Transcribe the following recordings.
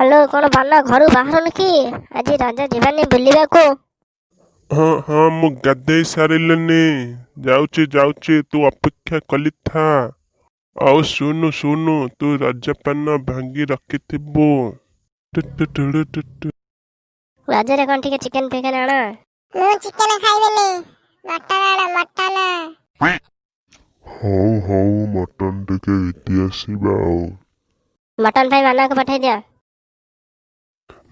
Hello कौन बाना घर बाहर कि आज राजा जीवानी बुलिबाकू। ହଁ ହଁ ମୁଁ ଗାଧେଇ ସାରିଲିନି। ଯାଉଛି ଯାଉଛି ତୁ ଅପେକ୍ଷା କଲିଥା। ଆଉ ଶୁଣୁ ଶୁଣୁ ତୁ ରଜପାନ ଭାଙ୍ଗି ରଖିଥିବୁ। ଟୁ ଟୁ ଟୁ ଟୁ ଟୁ ଟୁ। ରାଜାରେ କଣ ଟିକେ ଚିକେନ ଫିକେନ ଆଣ। ମୁଁ ଚିକେନ ଖାଇବିନି, ମଟନ ଆଣ ମଟନ। ହଉ ହଉ ମଟନ ଟିକେ ଘିତି ଆସିବା ଆଉ। ମଟନ ପାଇଁ ମାନଙ୍କୁ ପଠେଇ ଦିଅ।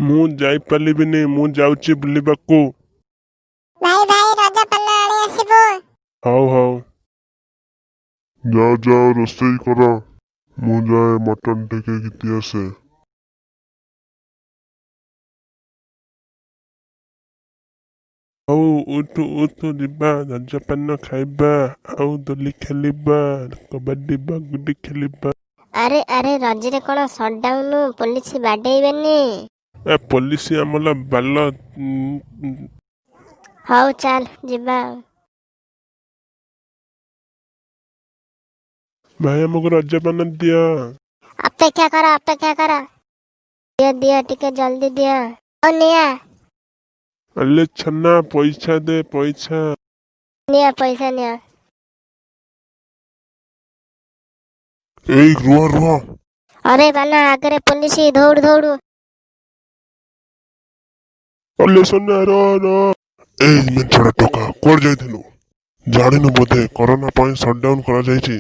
ମୁଁ ଯାଇପାରିବିନି, ମୁଁ ଯାଉଛି ବୁଲିବାକୁ। ଭାଇ ଭାଇ ରଜ ପାନ ଆଣି ଆସିବୁ। ହଉ ହଉ। ଯାଅ ଯାଅ ରୋଷେଇ କର, ମୁଁ ଯାଏ ମଟନ ଟିକେ ଘିତି ଆସେ। ହଉ ଉଠୁ ଉଠୁ ଯିବା ରଜପାନ ଖାଇବା, ଆଉ ଦୋଳି ଖେଳିବା, କବାଡି ବାଗୁଡି ଖେଳିବା। ଆରେ ଆରେ ରଜରେ କଣ ସଟଡାଉନ, ପୋଲିସ ବାଡେଇବେନି। ପୋଲିସ ଆମର ବାଲ। ହଉ ଚାଲ ଯିବା। ଭାଇ ଆମକୁ ରଜପାନ ଦିଅ। ଅପେକ୍ଷା କର ଅପେକ୍ଷା କର। ଦିଅ ଦିଅ ଟିକେ ଜଲ୍ଦି ଦିଅ। ଆଉ ନିଆ ଆଲେ ଛନା ପଇସା ଦେ ପଇସା। ନିଆ ପଇସା ନିଅ। ଏଇ ରୁହ ରୁହ। अरे बाना आगे पुलिस दौड़ दौड़। ଅଲେ ସନା ର ର। ଏଇ ମେଞ୍ଚଡା ଟୋକା କୁଆଡେ ଯାଇଥିଲୁ? ଜାଣିନୁ ବୋଧେ କରୋନା ପାଇଁ ସଟଡାଉନ କରାଯାଇଛି,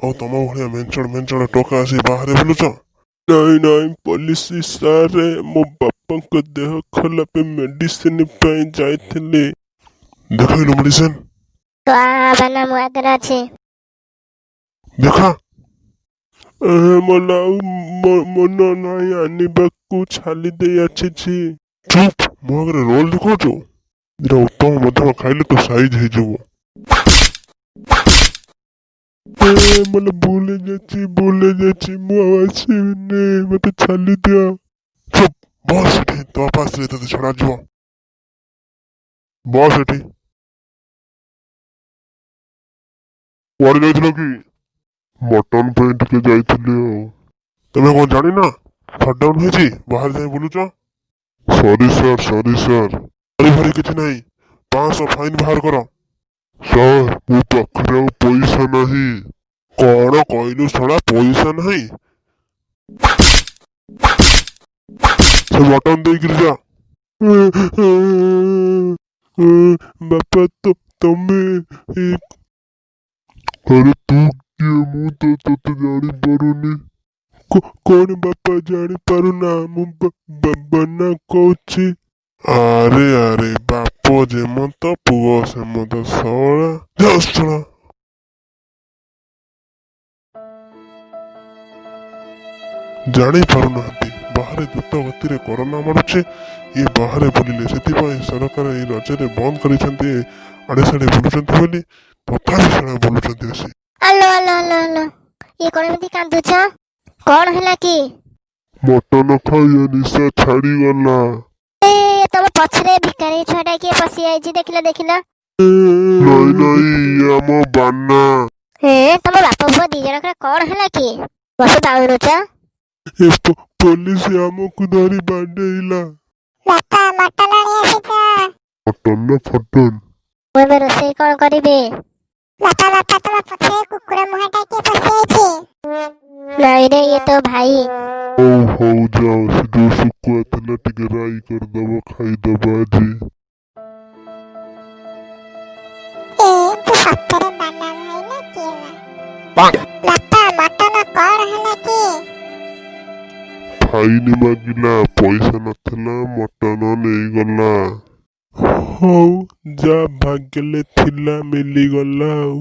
ଆଉ ତମ ଭଳିଆ ମେଞ୍ଚଡ ଟୋକା ଆସି ବାହାରେ ବୁଲୁଛ? ନାଇଁ ନାଇଁ ପୋଲିସ ସାରେ, ମୋ ବାପାଙ୍କ ଦେହ ଖରାପ ମେଡିସିନ ପାଇଁ ଯାଇଥିଲି। ଦେଖାଇଲୁ ମେଡିସିନ? तो बाना मु आगे अच्छे। ଦେଖା। ମନ ଆଉ ମନ ନାହିଁ ଆଣିବାକୁ, ଛାଲି ଦେଇ ଆସିଛି। ଚୁପ୍, ମୋ ଆଗରେ ରୋଲ ଦେଖାଉଛୁ? ଦିଟା ଉତ୍ତମ ମଧ୍ୟମ ଖାଇଲେ ତ ସାଇଜ ହେଇଯିବ। ମାନେ ଭୁଲ ହେଇଯାଇଛି, ମୁଁ ଆଉ ଆସିବିନି, ମତେ ଛାଲି ଦିଅ। ଚୁପ୍, ବସ ଏଠି, ତୋ ବାପା ଆସିଲେ ତତେ ଛଡାଯିବ। ବସ ଏଠି। କୁଆଡେ ଯାଇଥିଲ କି? ମଟନ ପାଇଁ ଟିକେ ଯାଇଥିଲି ଆଉ। ତମେ କଣ ଜାଣିନା ସଟଡାଉନ ହେଇଛି, ବାହାରେ ଯାଇ ବୁଲୁଛ? ସରି ସାର୍ ସରି ସାର୍। ସରି ଫରି କିଛି ନାହିଁ, 500 ଫାଇନ ବାହାର କର। ସାର୍ ମୋ ପାଖରେ ଆଉ ପଇସା ନାହିଁ। କଣ କହିଲୁ ଶଳା, ପଇସା ନାହିଁ? ସେ ମଟନ ଦେଇକିରି ଯା। ବାପା ତମେ ଆରେ ତୁ କିଏ? ମୁଁ ତ ତତେ ଜାଣିପାରୁନି। କଣ ବାପା ଜାଣିପାରୁନା? ମୁଁ ବାନା କହୁଛି। ଆରେ ଆରେ ବାପ ଯେମନ୍ତ ପୁଅ ସେମନ୍ତ, ଶଳା ଯାଅ ଶଳା। ଜାଣିପାରୁନାହାନ୍ତି ବାହାରେ ଦ୍ରୁତ ଗତିରେ କରୋନା ମାରୁଛି, ଇଏ ବାହାରେ ବୁଲିଲେ, ସେଥିପାଇଁ ସରକାର ଏଇ ରଜରେ ବନ୍ଦ କରିଛନ୍ତି। ଆଡେ ସାଡେ ବୁଲୁଛନ୍ତି ବୋଲି, ତଥାପି ଶଳା ବୁଲୁଛନ୍ତି ଆସି। ଆଲୋ ଆଲୋ ଆଲୋ ଆଲୋ, ये कौन एमती कांदुछ? कौन है कि? ମଟନ ଖାଇବା ନିଶା ଛାଡିଗଲା। ए तुम पछरे भिखारी छुआटा किए पशि आइछि, देखिल देखिल। ନାଇଁ ନାଇଁ ଇଏ ଆମ ବାନା। ए तुम बाप पुआ दी जनकर कौन है कि? बस दाउरुछ। ପୋଲିସ ଆମକୁ ଧରି ବାଡେଇଲା। ବାପା ମଟନ ଆଣି ଆସିଛ। ମଟନ ନା ଫଟନ? ମୁଁ ଏବେ ରୋଷେଇ କଣ କରିବି? ବାପା ବାପା ତମ ପଛରେ କୁକୁର ମୁହାଁଟା କିଏ ପଶି ଯାଇଛି? ନାଇଁ ରେ, ये तो भाई। ହଉ ହଉ ଯାଅ, ସେ ଯୋଉ ଶୁଖୁଆ ଥିଲା ଟିକେ ରାଇ କରିଦବ, ଖାଇଦବା ଆଜି। ଏ ତୁ ସତରେ ବାନା ଭାଇ ନା କିଏ ବା? ବାପା ମଟନ କଣ ହେଲା କି? ଫାଇନି ମାଗିଲା, ପଇସା ନଥିଲା, ମଟନ ନେଇଗଲା। ହଉ ଯା, ଭାଗ୍ୟରେ ଥିଲା ମିଳିଗଲା ଆଉ।